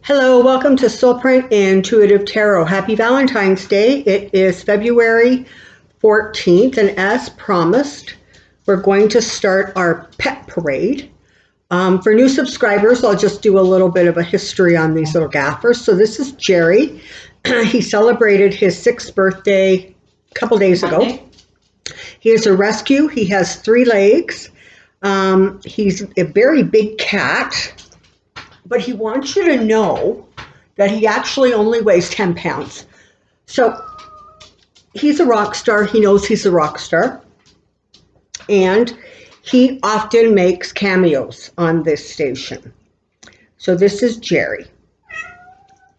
Hello, welcome to Soulprint Intuitive Tarot. Happy Valentine's Day. It is February 14th, and as promised, we're going to start our pet parade. For new subscribers, I'll just do a little bit of a history on these little gaffers. So this is Jerry. He celebrated his 6th birthday a couple days ago. He is a rescue. He has 3 legs. He's a very big cat. But he wants you to know that he actually only weighs 10 pounds. So he's a rock star. He knows he's a rock star. And he often makes cameos on this station. So this is Jerry.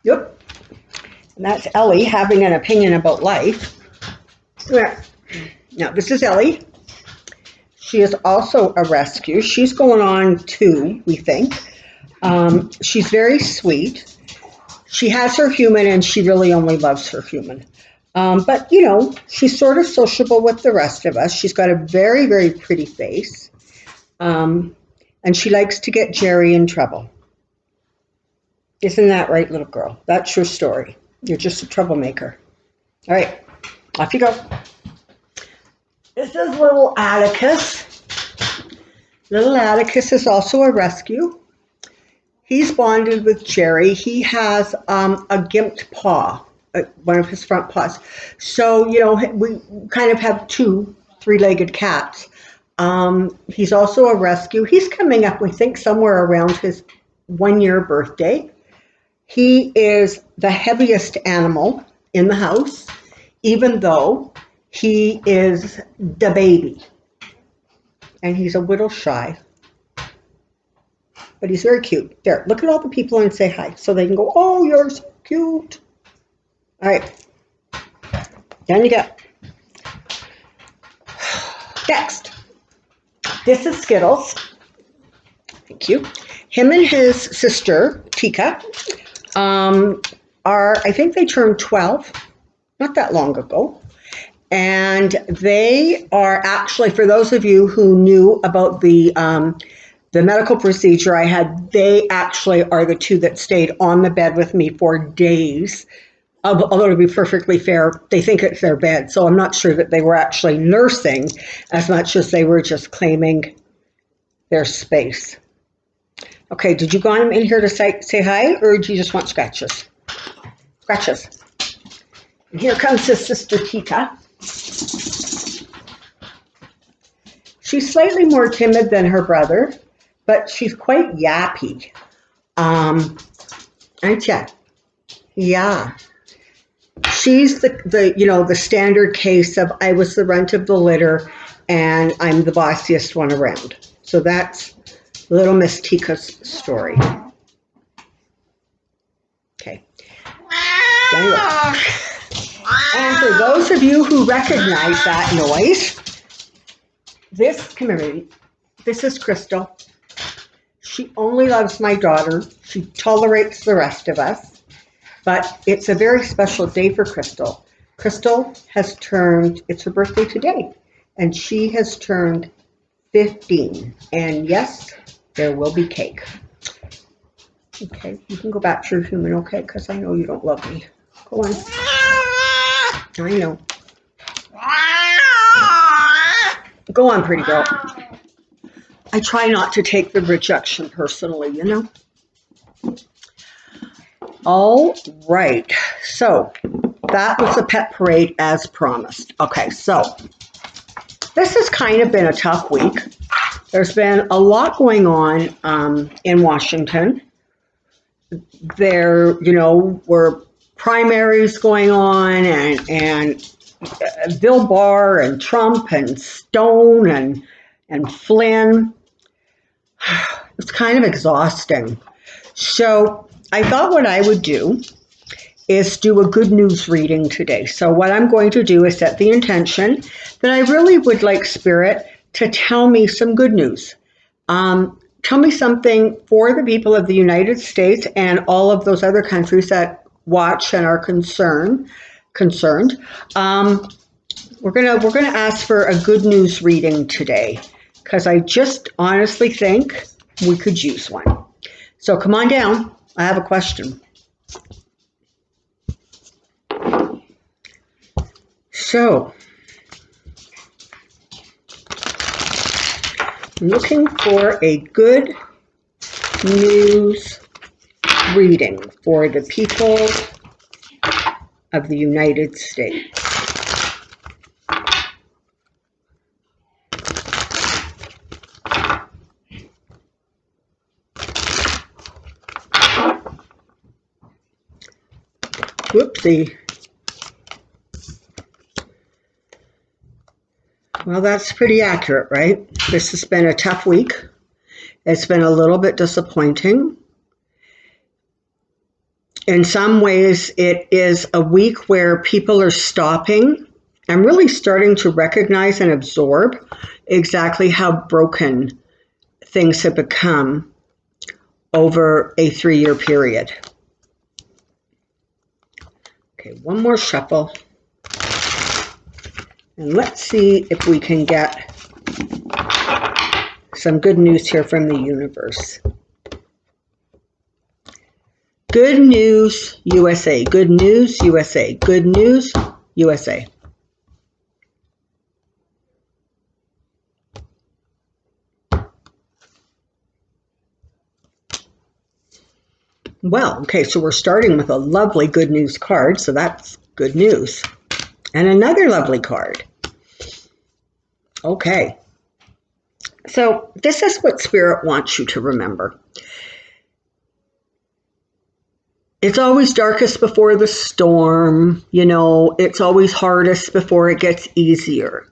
Yep. And that's Ellie having an opinion about life. Now this is Ellie. She is also a rescue. She's going on 2, we think. She's very sweet. She has her human, and she really only loves her human. But, you know, she's sort of sociable with the rest of us. She's got a very, very pretty face. And she likes to get Jerry in trouble. Isn't that right, little girl? That's your story. You're just a troublemaker. All right, off you go. This is little Atticus. Little Atticus is also a rescue. He's bonded with Jerry. He has a gimped paw, one of his front paws. So, you know, we kind of have 2 3-legged cats. He's also a rescue. He's coming up, we think, somewhere around his 1-year birthday. He is the heaviest animal in the house, even though he is the baby. And he's a little shy. But he's very cute. There, look at all the people and say hi so they can go, oh, you're so cute. All right. Down you go. Next. This is Skittles. Thank you. Him and his sister, Tika, I think they turned 12 not that long ago. And they are actually, for those of you who knew about the medical procedure I had, they actually are the 2 that stayed on the bed with me for days. Although to be perfectly fair, they think it's their bed, so I'm not sure that they were actually nursing as much as they were just claiming their space. Okay, did you go on in here to say hi, or do you just want scratches? Scratches. And here comes his sister Tika. She's slightly more timid than her brother, but she's quite yappy. Aren't ya? Yeah. She's the standard case of I was the runt of the litter and I'm the bossiest one around. So that's little Miss Tika's story. Okay. Anyway. And for those of you who recognize that noise, come here, baby. This is Crystal. She only loves my daughter. She tolerates the rest of us. But it's a very special day for Crystal. Crystal has turned, it's her birthday today, and she has turned 15. And yes, there will be cake. Okay, you can go back to your human, okay? Because I know you don't love me. Go on. I know. Go on, pretty girl. I try not to take the rejection personally, you know? All right. So that was the pet parade as promised. Okay, so this has kind of been a tough week. There's been a lot going on in Washington. There, you know, were primaries going on and Bill Barr and Trump and Stone and Flynn. It's kind of exhausting. So I thought what I would do is do a good news reading today. So what I'm going to do is set the intention that I really would like Spirit to tell me some good news. Tell me something for the people of the United States and all of those other countries that watch and are concerned. We're gonna ask for a good news reading today because I just honestly think we could use one. So come on down. I have a question. So, I'm looking for a good news reading for the people of the United States. Whoopsie. Well, that's pretty accurate, right? This has been a tough week. It's been a little bit disappointing. In some ways, it is a week where people are stopping and really starting to recognize and absorb exactly how broken things have become over a 3-year period. Okay, one more shuffle. And let's see if we can get some good news here from the universe. Good news, USA. Good news, USA. Good news, USA. Well, okay, so we're starting with a lovely good news card, so that's good news. And another lovely card. Okay. So this is what Spirit wants you to remember. It's always darkest before the storm, it's always hardest before it gets easier.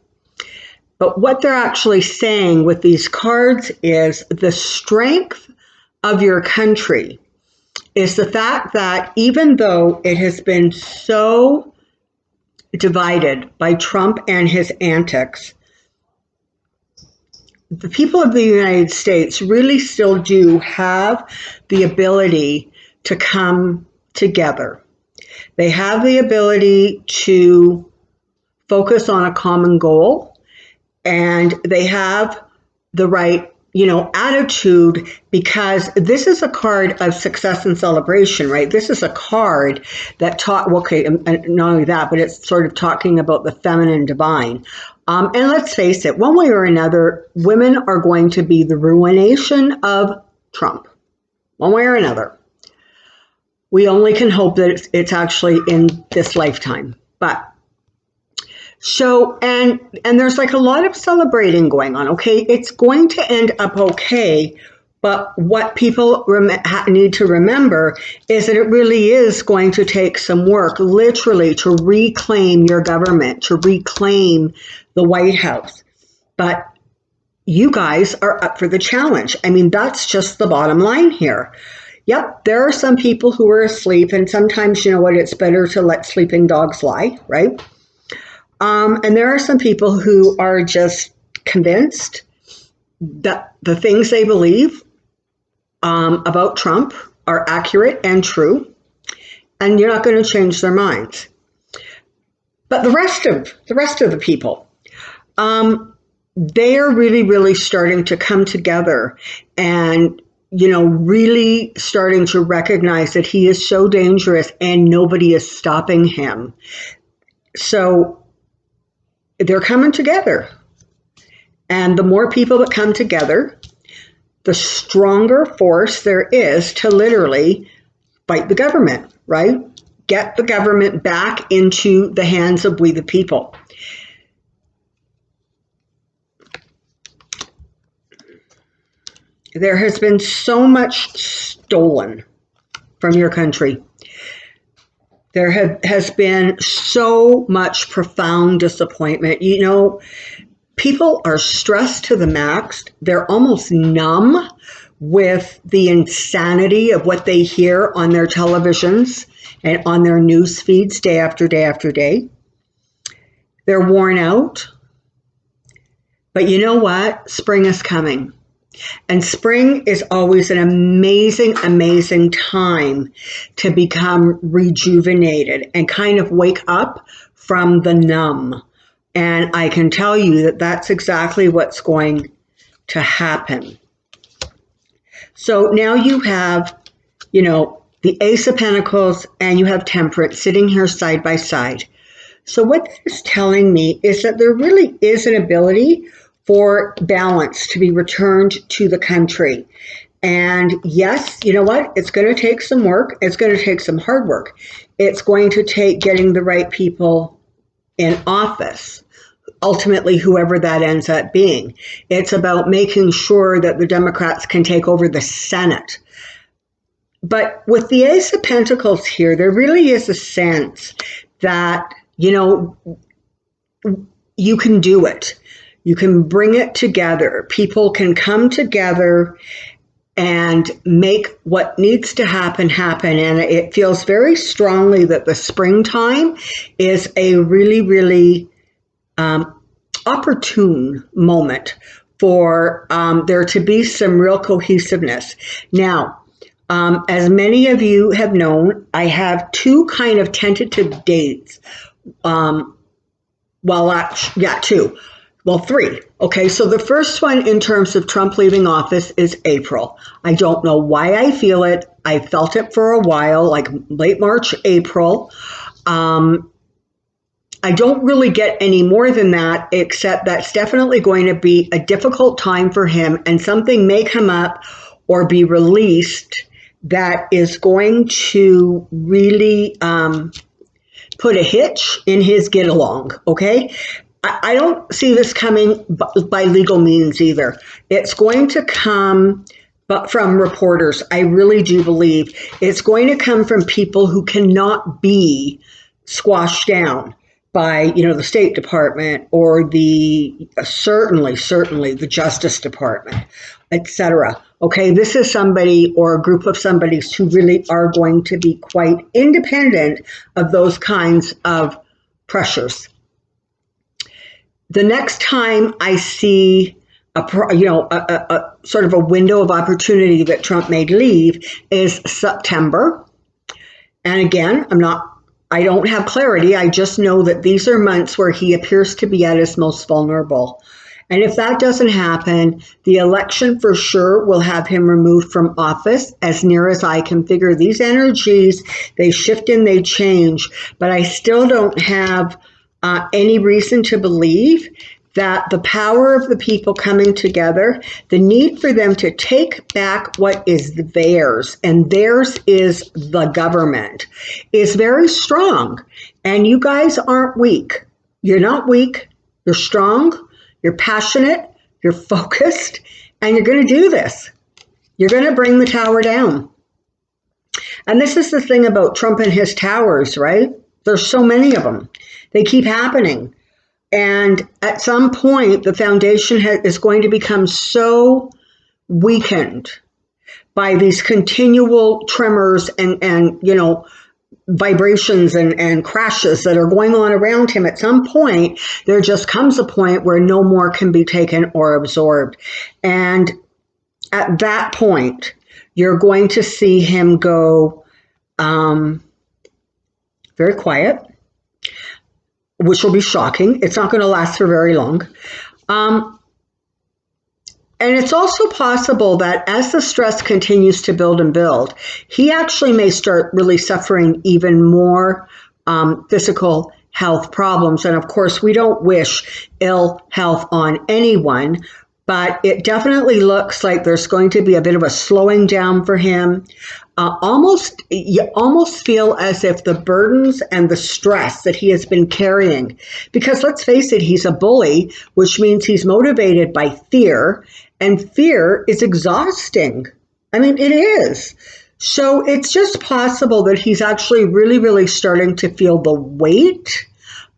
But what they're actually saying with these cards is the strength of your country is the fact that even though it has been so divided by Trump and his antics, the people of the United States really still do have the ability to come together. They have the ability to focus on a common goal, and they have the right attitude, because this is a card of success and celebration, right? This is a card that and not only that, but it's sort of talking about the feminine divine. And let's face it, one way or another, women are going to be the ruination of Trump, one way or another. We only can hope that it's actually in this lifetime. But so, and there's like a lot of celebrating going on, okay? It's going to end up okay, but what people need to remember is that it really is going to take some work, literally, to reclaim your government, to reclaim the White House. But you guys are up for the challenge. I mean, that's just the bottom line here. Yep, there are some people who are asleep, and sometimes, it's better to let sleeping dogs lie, right? And there are some people who are just convinced that the things they believe about Trump are accurate and true, and you're not going to change their minds. But the rest of the people, they are really, really starting to come together and really starting to recognize that he is so dangerous and nobody is stopping him. So they're coming together. And the more people that come together, the stronger force there is to literally fight the government, right? Get the government back into the hands of we the people. There has been so much stolen from your country. There has been so much profound disappointment. People are stressed to the max. They're almost numb with the insanity of what they hear on their televisions and on their news feeds day after day after day. They're worn out. But you know what? Spring is coming. And spring is always an amazing, amazing time to become rejuvenated and kind of wake up from the numb. And I can tell you that that's exactly what's going to happen. So now you have the Ace of Pentacles, and you have Temperance sitting here side by side. So what this is telling me is that there really is an ability for balance to be returned to the country. And yes, you know what? It's going to take some work. It's going to take some hard work. It's going to take getting the right people in office, ultimately whoever that ends up being. It's about making sure that the Democrats can take over the Senate. But with the Ace of Pentacles here, there really is a sense that, you can do it. You can bring it together. People can come together and make what needs to happen. And it feels very strongly that the springtime is a really, really opportune moment for there to be some real cohesiveness. Now, as many of you have known, I have two kind of tentative dates. Two. Well, three. Okay, so the first one in terms of Trump leaving office is April. I don't know why I feel it. I felt it for a while, like late March, April. I don't really get any more than that, except that's definitely going to be a difficult time for him, and something may come up or be released that is going to really put a hitch in his get along, okay? I don't see this coming by legal means either. It's going to come from reporters. I really do believe it's going to come from people who cannot be squashed down by, the State Department or certainly the Justice Department, etc. Okay, this is somebody or a group of somebodies who really are going to be quite independent of those kinds of pressures. The next time I see a sort of a window of opportunity that Trump may leave is September. And again, I don't have clarity. I just know that these are months where he appears to be at his most vulnerable. And if that doesn't happen, the election for sure will have him removed from office. As near as I can figure, these energies, they shift and they change, but I still don't have any reason to believe that the power of the people coming together, the need for them to take back what is theirs, and theirs is the government, is very strong. And you guys aren't weak. You're not weak. You're strong. You're passionate. You're focused. And you're going to do this. You're going to bring the tower down. And this is the thing about Trump and his towers, right? There's so many of them. They keep happening. And at some point, the foundation is going to become so weakened by these continual tremors and vibrations and crashes that are going on around him. At some point, there just comes a point where no more can be taken or absorbed. And at that point, you're going to see him go very quiet, which will be shocking. It's not going to last for very long. And it's also possible that as the stress continues to build and build, he actually may start really suffering even more physical health problems. And of course, we don't wish ill health on anyone, but it definitely looks like there's going to be a bit of a slowing down for him. You almost feel as if the burdens and the stress that he has been carrying, because let's face it, he's a bully, which means he's motivated by fear, and fear is exhausting. I mean, it is. So it's just possible that he's actually really, really starting to feel the weight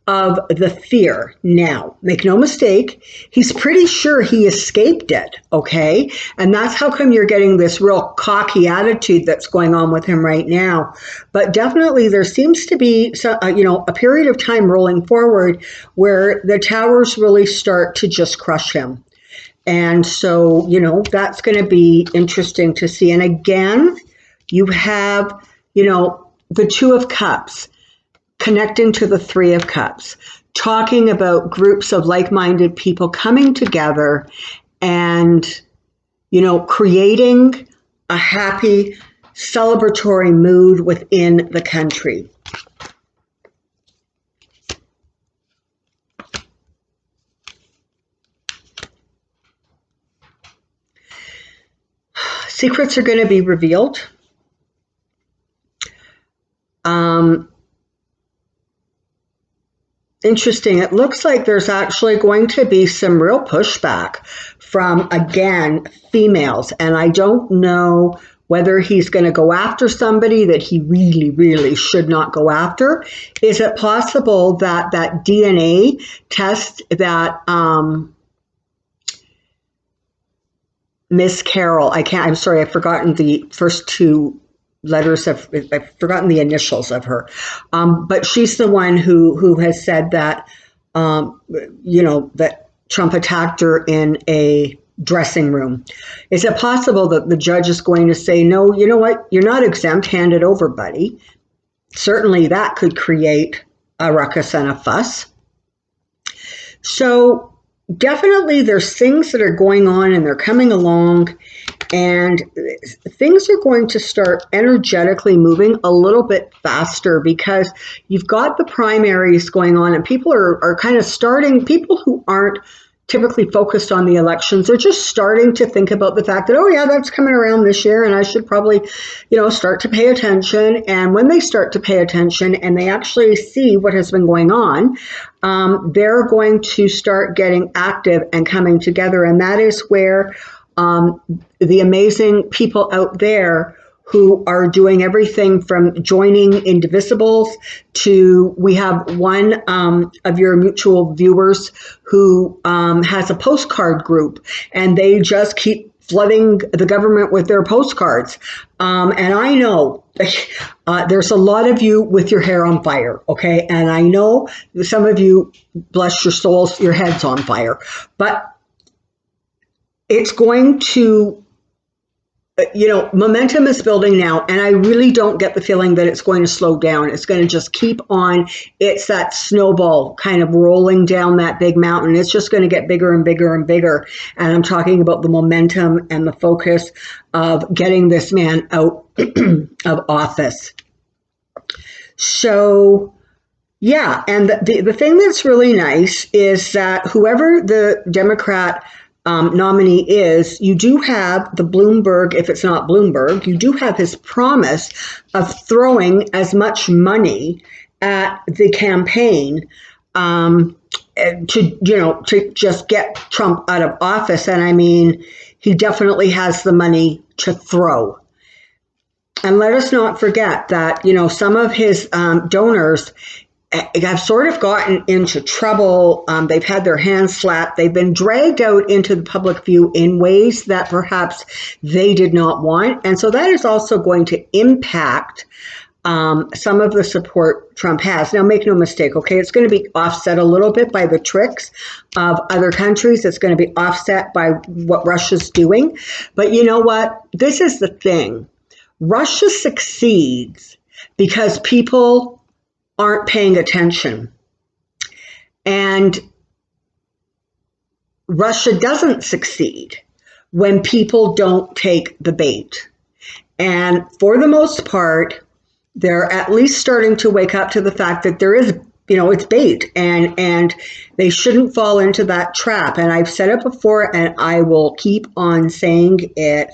of the fear now. Make no mistake, he's pretty sure he escaped it, okay? And that's how come you're getting this real cocky attitude that's going on with him right now. But definitely there seems to be a period of time rolling forward where the towers really start to just crush him. And so, that's going to be interesting to see. And again, you have, the Two of Cups connecting to the Three of Cups, talking about groups of like-minded people coming together and, creating a happy celebratory mood within the country. Secrets are going to be revealed. Interesting. It looks like there's actually going to be some real pushback from, again, females. And I don't know whether he's going to go after somebody that he really, really should not go after. Is it possible that that DNA test that Miss Carol, I'm sorry, I've forgotten the first two letters I've forgotten the initials of her. But she's the one who has said that, that Trump attacked her in a dressing room. Is it possible that the judge is going to say, no, you know what, you're not exempt, hand it over, buddy? Certainly that could create a ruckus and a fuss. So definitely there's things that are going on and they're coming along, and things are going to start energetically moving a little bit faster because you've got the primaries going on and people are kind of starting, people who aren't typically focused on the elections, they're just starting to think about the fact that, oh yeah, that's coming around this year and I should probably, start to pay attention. And when they start to pay attention and they actually see what has been going on, they're going to start getting active and coming together. And that is where the amazing people out there who are doing everything from joining Indivisibles to, we have one of your mutual viewers who has a postcard group, and they just keep flooding the government with their postcards. And I know there's a lot of you with your hair on fire, okay? And I know some of you, bless your souls, your head's on fire. But it's going to, momentum is building now, and I really don't get the feeling that it's going to slow down. It's going to just keep on. It's that snowball kind of rolling down that big mountain. It's just going to get bigger and bigger and bigger. And I'm talking about the momentum and the focus of getting this man out of office. So, yeah, and the thing that's really nice is that whoever the Democrat nominee is, you do have the Bloomberg, if it's not Bloomberg, you do have his promise of throwing as much money at the campaign to just get Trump out of office. And I mean, he definitely has the money to throw. And let us not forget that, some of his donors have sort of gotten into trouble. They've had their hands slapped. They've been dragged out into the public view in ways that perhaps they did not want. And so that is also going to impact some of the support Trump has. Now, make no mistake, okay? It's going to be offset a little bit by the tricks of other countries. It's going to be offset by what Russia's doing. But you know what? This is the thing. Russia succeeds because people aren't paying attention. And Russia doesn't succeed when people don't take the bait. And for the most part, they're at least starting to wake up to the fact that there is, it's bait, and they shouldn't fall into that trap. And I've said it before, and I will keep on saying it.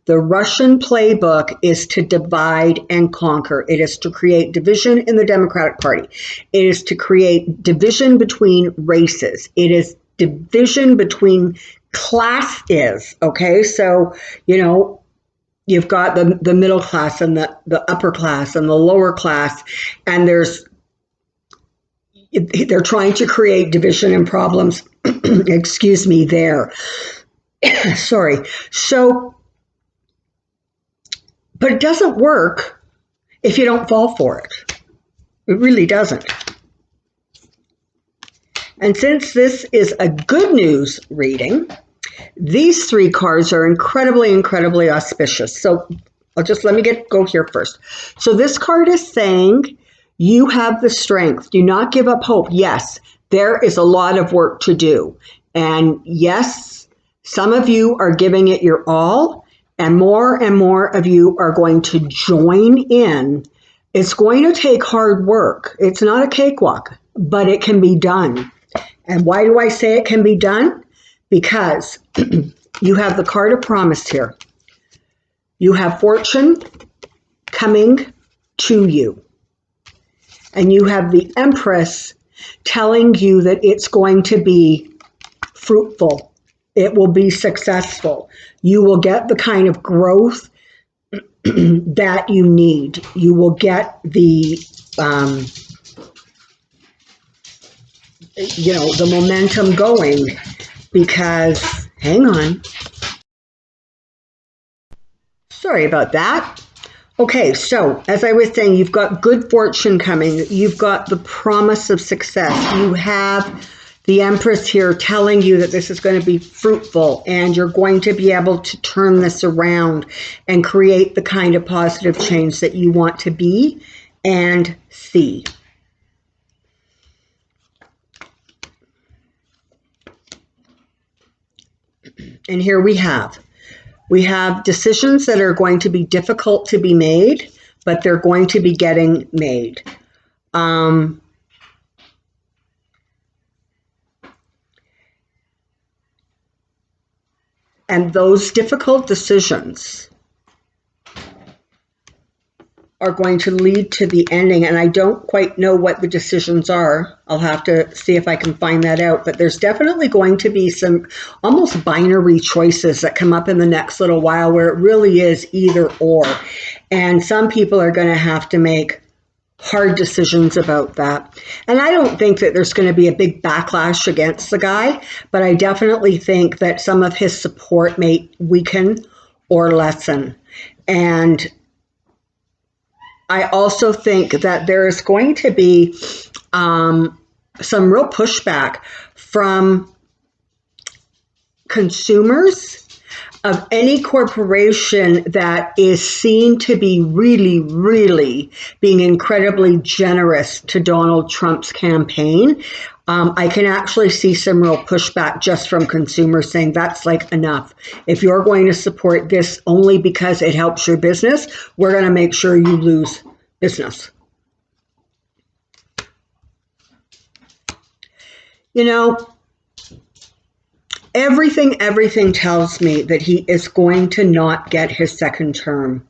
The Russian playbook is to divide and conquer. It is to create division in the Democratic Party. It is to create division between races. It is division between classes, okay? So, you've got the middle class and the upper class and the lower class, and they're trying to create division and problems, excuse me, there. Sorry. So, but it doesn't work if you don't fall for it. It really doesn't. And since this is a good news reading, these three cards are incredibly, incredibly auspicious. So let me go here first. So this card is saying you have the strength. Do not give up hope. Yes, there is a lot of work to do. And yes, some of you are giving it your all. and more of you are going to join in. It's going to take hard work. It's not a cakewalk, but it can be done. And why do I say it can be done? Because you have the card of promise here. You have fortune coming to you. And you have the Empress telling you that it's going to be fruitful. It will be successful. You will get the kind of growth that you need. You will get the, the momentum going because, hang on. Sorry about that. Okay, so as I was saying, you've got good fortune coming. You've got the promise of success. You have the Empress here telling you that this is going to be fruitful and you're going to be able to turn this around and create the kind of positive change that you want to be and see. And here we have decisions that are going to be difficult to be made, but they're going to be getting made. And those difficult decisions are going to lead to the ending. And I don't quite know what the decisions are. I'll have to see if I can find that out. But there's definitely going to be some almost binary choices that come up in the next little while where it really is either or. And some people are going to have to make hard decisions about that. And I don't think that there's going to be a big backlash against the guy, but I definitely think that some of his support may weaken or lessen. And I also think that there is going to be some real pushback from consumers of any corporation that is seen to be really, really being incredibly generous to Donald Trump's campaign. I can actually see some real pushback just from consumers saying that's like enough. If you're going to support this only because it helps your business, we're going to make sure you lose business. You know, everything tells me that he is going to not get his second term.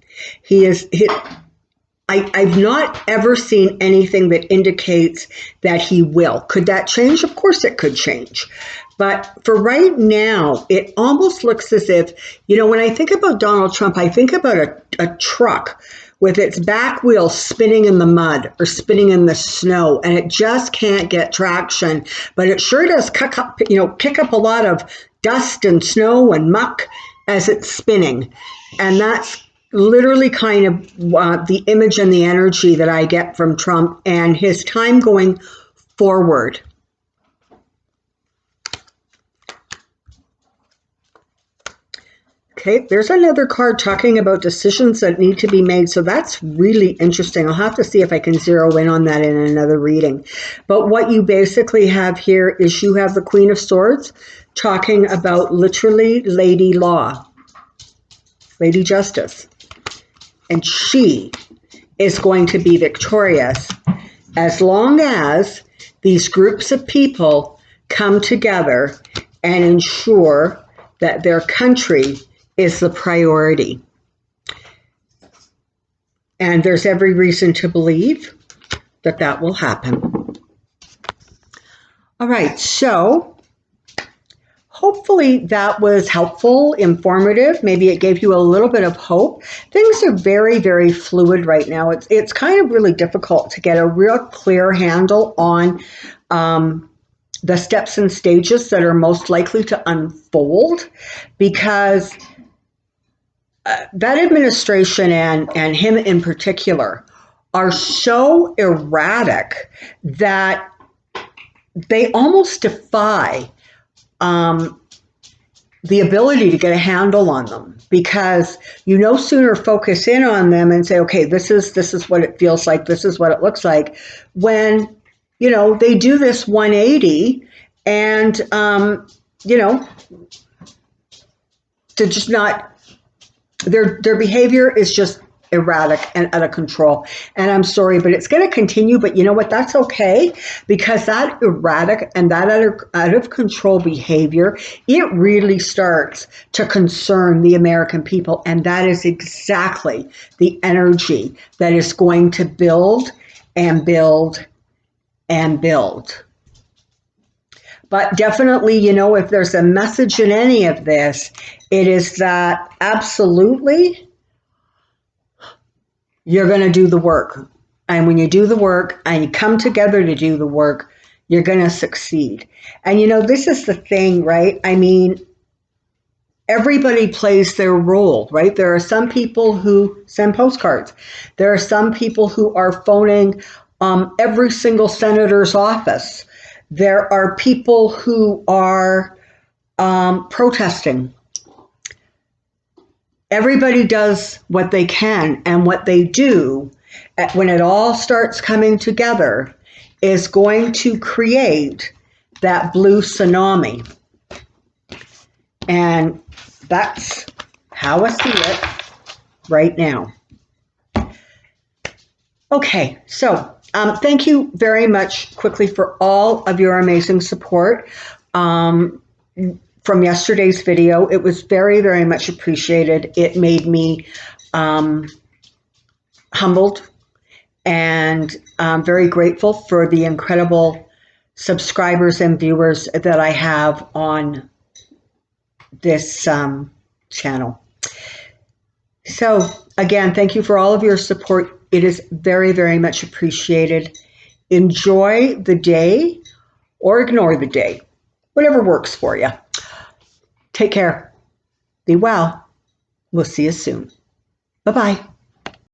I've not ever seen anything that indicates that he will. Could that change? Of course it could change. But for right now, it almost looks as if, when I think about Donald Trump, I think about a truck with its back wheel spinning in the mud or spinning in the snow, and it just can't get traction. But it sure does kick up a lot of dust and snow and muck as it's spinning. And that's literally kind of the image and the energy that I get from Trump and his time going forward. Okay, there's another card talking about decisions that need to be made. So that's really interesting. I'll have to see if I can zero in on that in another reading. But what you basically have here is you have the Queen of Swords talking about literally Lady Law, Lady Justice. And she is going to be victorious as long as these groups of people come together and ensure that their country is the priority. And there's every reason to believe that that will happen. All right, so hopefully that was helpful, informative. Maybe it gave you a little bit of hope. Things are very, very fluid right now. It's kind of really difficult to get a real clear handle on the steps and stages that are most likely to unfold because that administration and him in particular are so erratic that they almost defy the ability to get a handle on them because sooner focus in on them and say, okay, this is what it feels like, this is what it looks like, when they do this 180 and to just not their behavior is just erratic and out of control. And I'm sorry, but it's going to continue. But you know what? That's okay, because that erratic and that out of control behavior, it really starts to concern the American people. And that is exactly the energy that is going to build and build and build. But definitely, if there's a message in any of this, it is that absolutely you're going to do the work. And when you do the work and you come together to do the work, you're going to succeed. And this is the thing, right? I mean, everybody plays their role, right? There are some people who send postcards. There are some people who are phoning every single senator's office. There are people who are protesting. Everybody does what they can, and what they do when it all starts coming together is going to create that blue tsunami. And that's how I see it right now. Okay, so thank you very much quickly for all of your amazing support from yesterday's video. It was very, very much appreciated. It made me humbled, and I'm very grateful for the incredible subscribers and viewers that I have on this channel. So again, thank you for all of your support. It is very, very much appreciated. Enjoy the day or ignore the day, whatever works for you. Take care. Be well. We'll see you soon. Bye-bye.